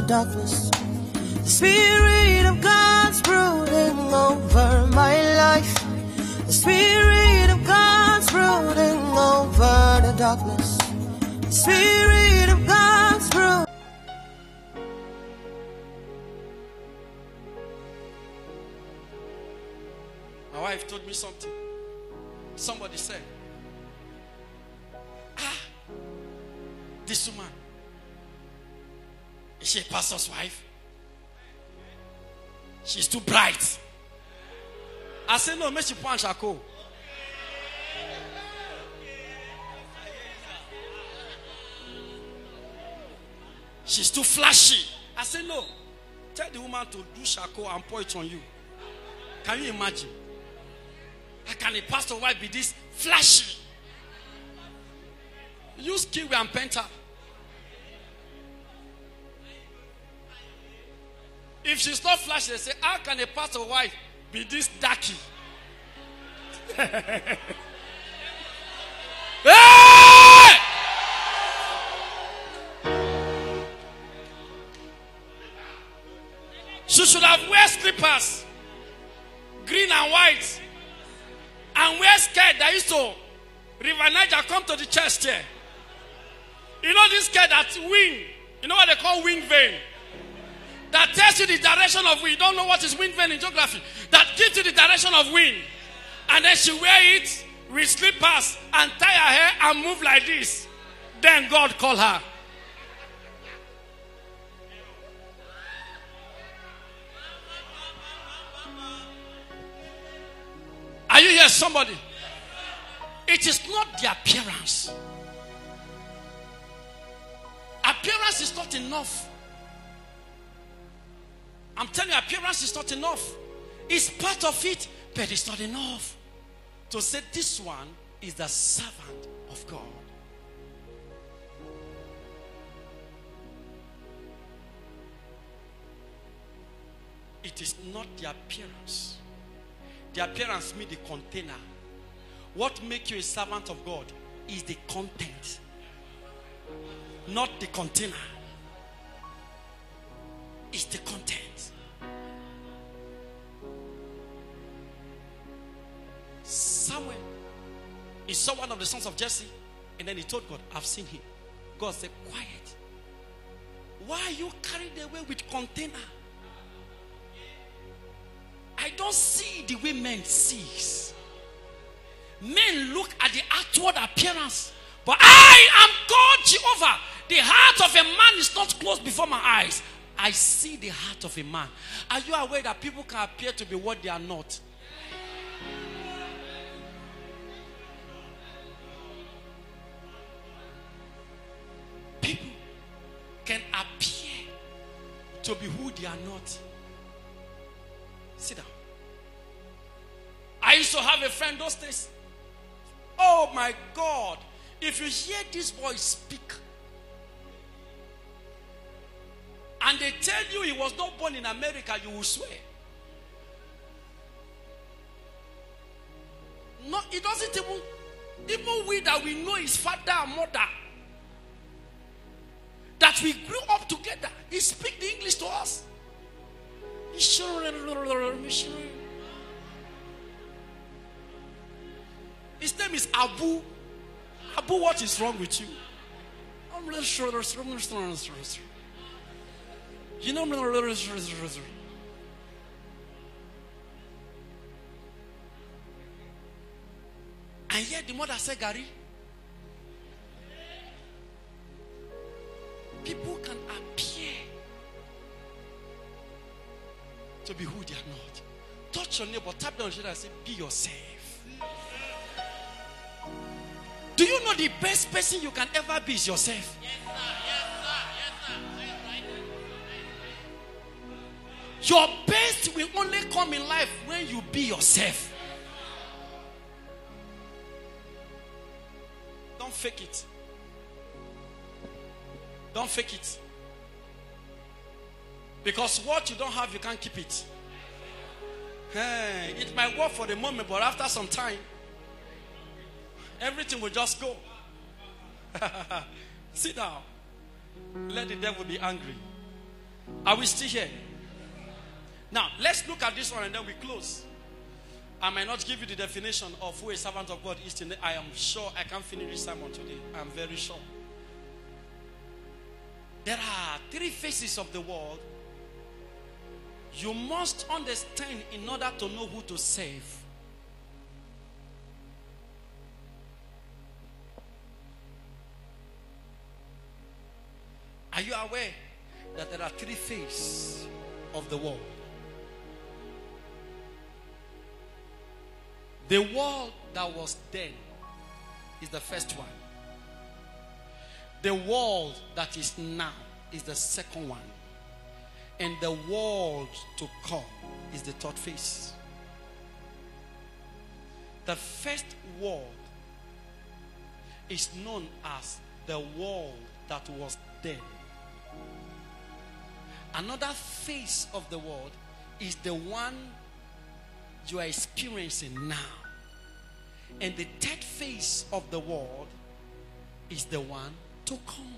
Darkness. The Spirit of God's brooding over my life. The Spirit of God's brooding over the darkness. The Spirit of God's brooding. My wife told me something. Somebody said, this woman, is she a pastor's wife? She's too bright. I said, no, make she punch her co. She's too flashy. I said, no. Tell the woman to do shako and pour it on you. Can you imagine? How can a pastor's wife be this flashy? Use kiwi and penta. If she's not flashy, they say, how can a pastor's wife be this darky? Hey! She should have wear slippers, green and white, and wear skirt that used to River Niger come to the chest here. You know this skirt that wing, you know what they call wing vein? That tells you the direction of wind. You don't know what is wind vein in geography. That gives you the direction of wind. And then she wear it with slippers and tie her hair and move like this. Then God call her. Are you here, somebody? It is not the appearance. Appearance is not enough. I'm telling you, appearance is not enough. It's part of it, but it's not enough to say this one is the servant of God. It is not the appearance. The appearance means the container. What makes you a servant of God is the content, not the container. It's the content. Samuel, he saw one of the sons of Jesse, and then he told God, I've seen him. God said, quiet. Why are you carried away with container? I don't see the way men see. Men look at the outward appearance, but I am God Jehovah. The heart of a man is not closed before my eyes. I see the heart of a man. Are you aware that people can appear to be what they are not? People can appear to be who they are not. Sit down. I used to have a friend those days. Oh my God. If you hear this voice speak, and they tell you he was not born in America, you will swear. No, it doesn't even we that we know his father and mother, that we grew up together, he speak the English to us. His name is Abu. Abu, what is wrong with you? I'm really sure there's you know, and yet the mother said, Gary, people can appear to be who they are not. Touch your neighbor, tap down your shoulder and say, be yourself. Do you know the best person you can ever be is yourself? Yes, sir. Yes, sir. Yes, sir. Your best will only come in life when you be yourself. fake it. Don't fake it. Because what you don't have, you can't keep it. Hey, it might work for the moment, but after some time, everything will just go. Sit down. Let the devil be angry. Are we still here? Now, let's look at this one and then we close. I might not give you the definition of who a servant of God is today. I am sure I can't finish this sermon today. I'm very sure. There are three faces of the world you must understand in order to know who to save. Are you aware that there are three faces of the world? The world that was then is the first one. The world that is now is the second one. And the world to come is the third phase. The first world is known as the world that was then. Another phase of the world is the one you are experiencing now. And the third phase of the world is the one to come.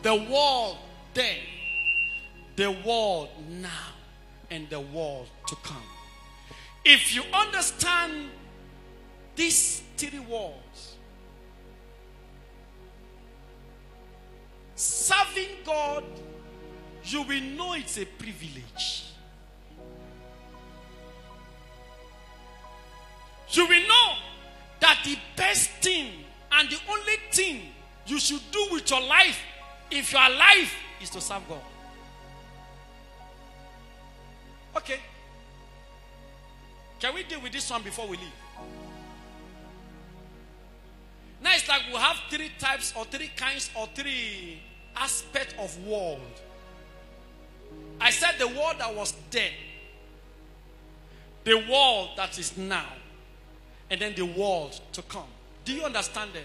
The world then, the world now, and the world to come. If you understand these three worlds, serving God, you will know it's a privilege. You will know that the best thing and the only thing you should do with your life, if you are alive, is to serve God. Okay. Can we deal with this one before we leave? Now it's like we have three types or three kinds or three aspects of world. I said the world that was then, the world that is now, and then the world to come. Do you understand that?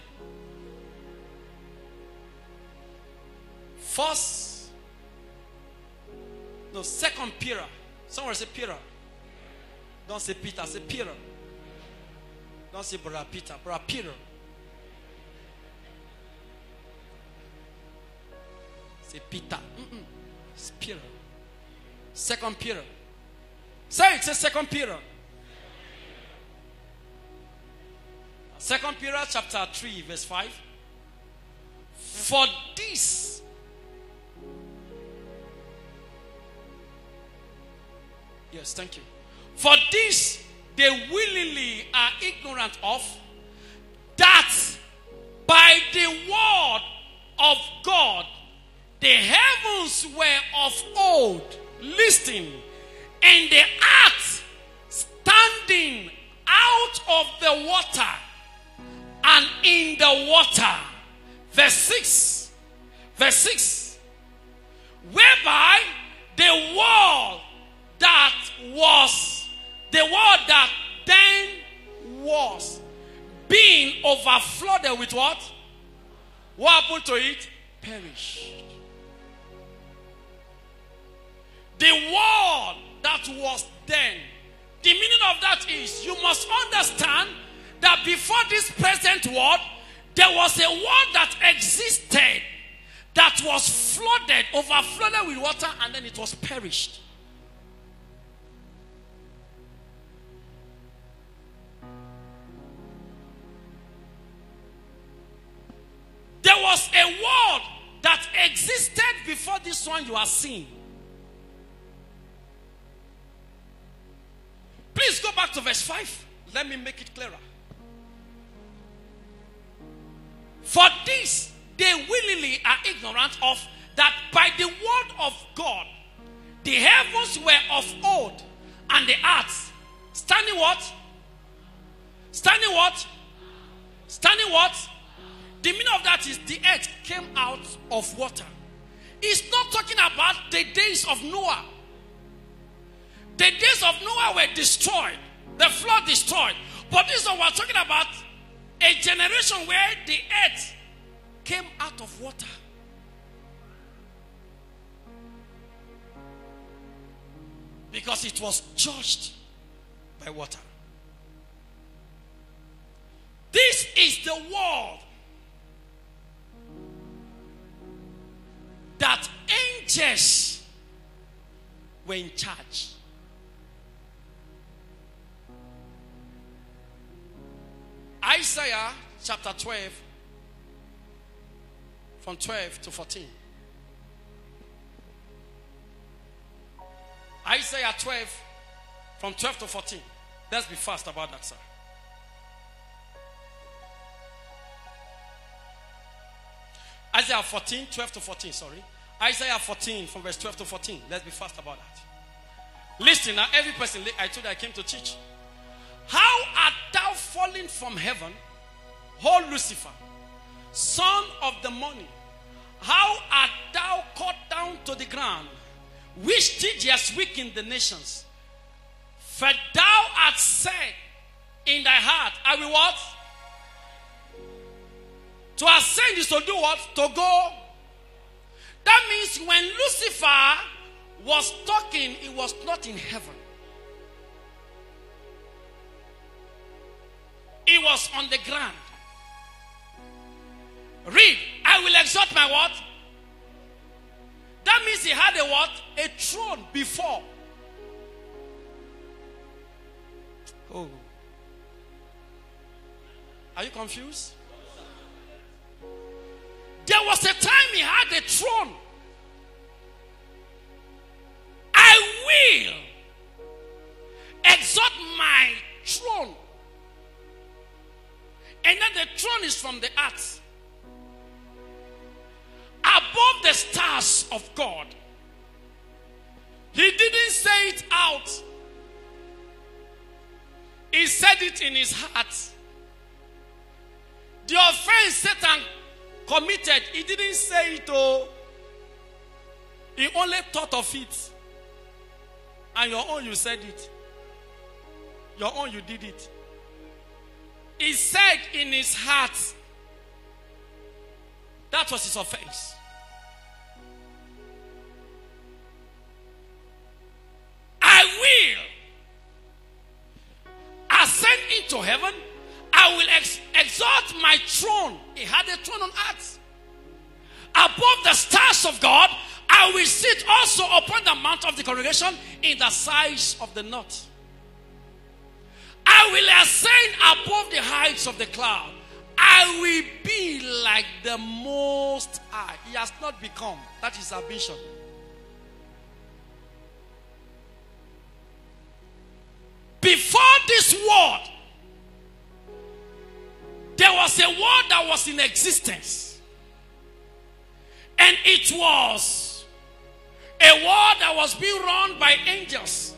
Second Peter. Someone say Peter. Don't say Peter, say Peter. Don't say Brother Peter, Brother Peter. Say Peter. It's Peter. Second Peter. Say it, say Second Peter. Second Peter chapter 3 verse 5. For this yes, thank you. For this they willingly are ignorant of, that by the word of God the heavens were of old, listening, and the earth standing out of the water and in the water. Verse 6. Verse 6. Whereby the world that was, the world that then was, being overflooded with what? What happened to it? Perished. The world that was then. The meaning of that is, you must understand that before this present world, there was a world that existed that was flooded, overflooded with water, and then it was perished. There was a world that existed before this one you are seeing. Please go back to verse 5. Let me make it clearer. For this they willingly are ignorant of, that by the word of God the heavens were of old, and the earth standing what? Standing what? Standing what? The meaning of that is the earth came out of water. It's not talking about the days of Noah. The days of Noah were destroyed. The flood destroyed. But this one we're talking about a generation where the earth came out of water. Because it was judged by water. This is the world that angels were in charge. Isaiah chapter 12, from 12 to 14. Isaiah 12, from 12 to 14. Let's be fast about that, sir. Isaiah 14, 12 to 14, sorry. Isaiah 14, from verse 12 to 14. Let's be fast about that. Listen, now every person, I told you I came to teach. How art thou fallen from heaven, O Lucifer, son of the morning? How art thou cut down to the ground, which didst weaken the nations? For thou art said in thy heart, I will what? To ascend is to do what? To go. That means when Lucifer was talking, it was not in heaven. It was on the ground. Read, I will exalt my what? That means he had a what? A throne before. Oh. Are you confused? There was a time he had a throne. I will exalt my throne. And then the throne is from the earth, above the stars of God. He didn't say it out. He said it in his heart. The offense Satan committed, he didn't say it. Oh, he only thought of it. And your own, you said it. Your own, you did it. He said in his heart. That was his offense. I will ascend into heaven. I will exalt my throne. He had a throne on earth. Above the stars of God, I will sit also upon the mount of the congregation in the sides of the north. I will ascend above the heights of the cloud. I will be like the Most High. He has not become. That is our vision. Before this world, there was a world that was in existence. And it was a world that was being run by angels.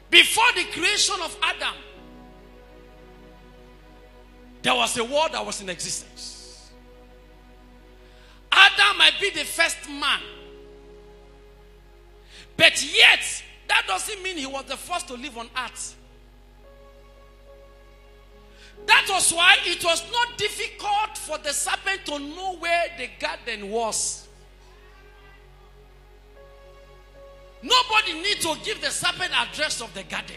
Before the creation of Adam, there was a world that was in existence. Adam might be the first man. But yet, that doesn't mean he was the first to live on earth. That was why it was not difficult for the serpent to know where the garden was. Nobody needs to give the serpent address of the garden.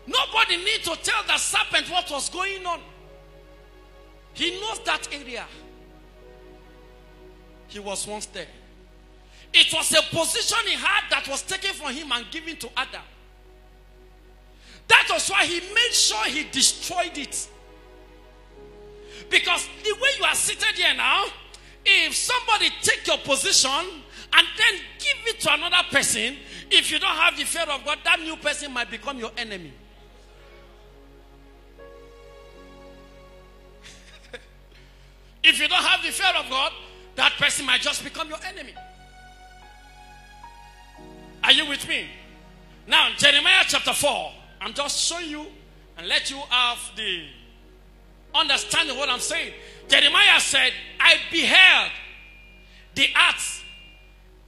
Nobody needs to tell the serpent what was going on. He knows that area. He was once there. It was a position he had that was taken from him and given to Adam. That was why he made sure he destroyed it. Because the way you are seated here now, if somebody take your position and then give it to another person, if you don't have the fear of God, that new person might become your enemy. If you don't have the fear of God, that person might just become your enemy. Are you with me? Now, Jeremiah chapter 4. I'm just showing you and let you have the understanding of what I'm saying. Jeremiah said, I beheld the earth,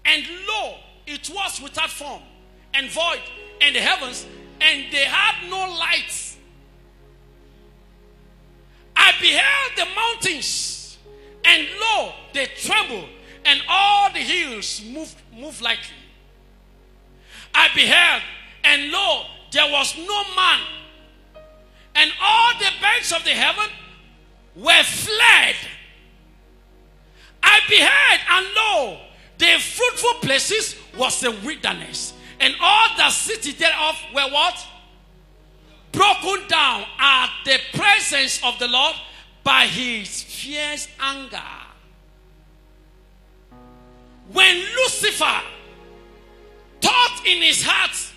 and lo, it it was without form and void in the heavens, and they had no light. I beheld the mountains, and lo, they trembled, and all the hills moved lightly. I beheld, and lo, there was no man, and all the birds of the heaven were fled. I beheld, and lo, the fruitful places was a wilderness, and all the cities thereof were what? Broken down at the presence of the Lord by his fierce anger. When Lucifer thought in his heart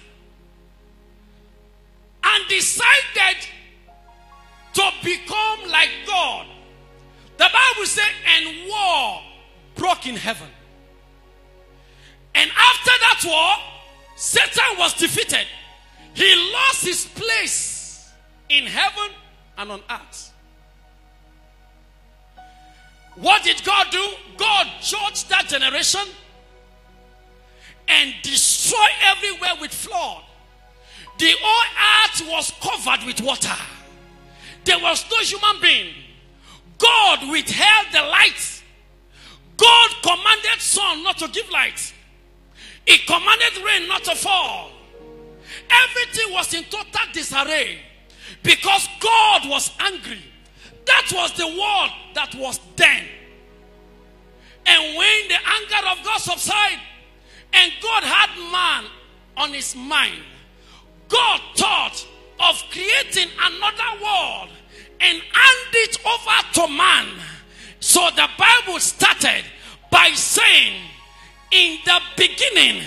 and decided to become like God, the Bible says, and war broke in heaven. And after that war, Satan was defeated. He lost his place in heaven and on earth. What did God do? God judged that generation and destroyed everywhere with flood. The whole earth was covered with water. There was no human being. God withheld the light. God commanded sun not to give light. He commanded rain not to fall. Everything was in total disarray because God was angry. That was the word that was then. And when the anger of God subsided and God had man on his mind, God thought of creating another world and hand it over to man. So the Bible started by saying, in the beginning,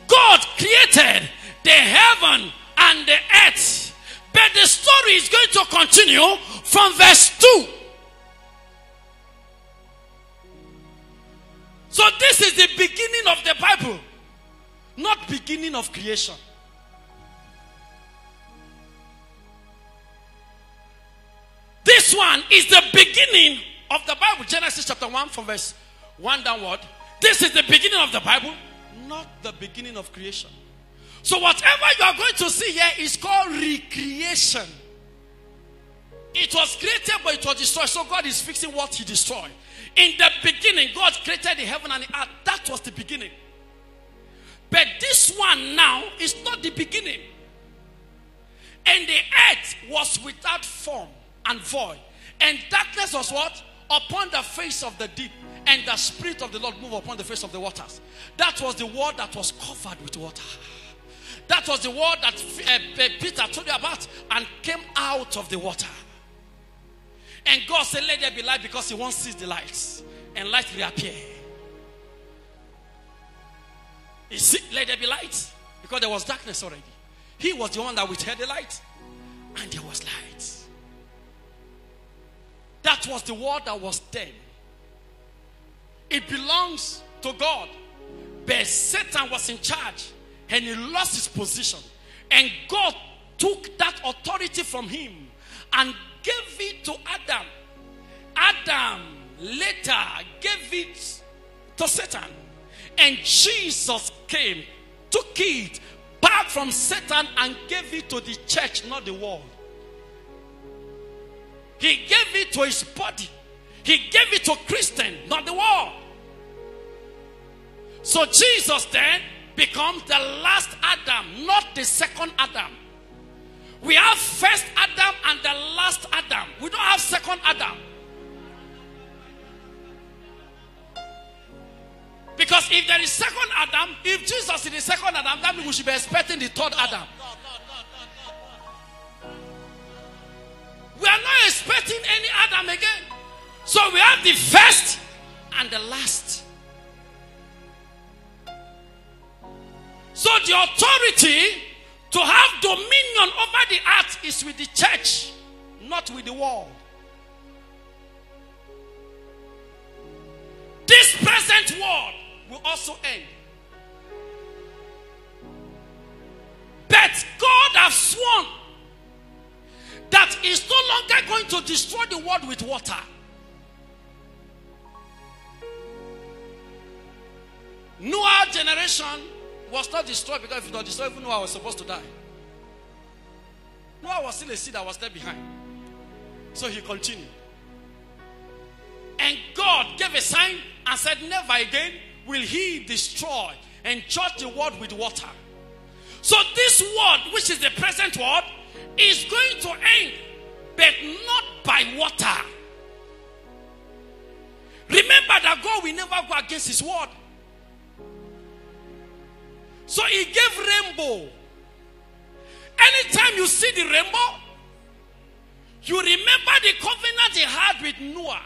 God created the heaven and the earth. But the story is going to continue from verse 2. So this is the beginning of the Bible, not beginning of creation. This one is the beginning of the Bible. Genesis chapter 1 from verse 1 downward. This is the beginning of the Bible, not the beginning of creation. So whatever you are going to see here is called recreation. It was created, but it was destroyed. So God is fixing what he destroyed. In the beginning, God created the heaven and the earth. That was the beginning. But this one now is not the beginning. And the earth was without form and void. And darkness was what? Upon the face of the deep. And the Spirit of the Lord moved upon the face of the waters. That was the word that was covered with water. That was the word that Peter told you about and came out of the water. And God said, let there be light, because he wants to see the lights. And light reappear. You see, let there be light. Because there was darkness already. He was the one that withheld the light. And there was light. That was the word that was then. It belongs to God. But Satan was in charge. And he lost his position. And God took that authority from him and gave it to Adam. Adam later gave it to Satan. And Jesus came, took it back from Satan and gave it to the church, not the world. He gave it to his body. He gave it to Christian, not the world. So Jesus then becomes the last Adam, not the second Adam. We have first Adam and the last Adam. We don't have second Adam. Because if there is second Adam, if Jesus is the second Adam, that means we should be expecting the third Adam. We are not expecting any Adam again. So we have the first and the last. So the authority to have dominion over the earth is with the church, not with the world. This present world will also end. But God has sworn that He's no longer going to destroy the world with water. Noah's generation was not destroyed, because if it was destroyed, even Noah was supposed to die. Noah was still a seed that was left behind. So he continued. And God gave a sign and said, never again will he destroy and judge the world with water. So this world, which is the present world, is going to end, but not by water. Remember that God will never go against his word. So he gave rainbow. Anytime you see the rainbow, you remember the covenant he had with Noah.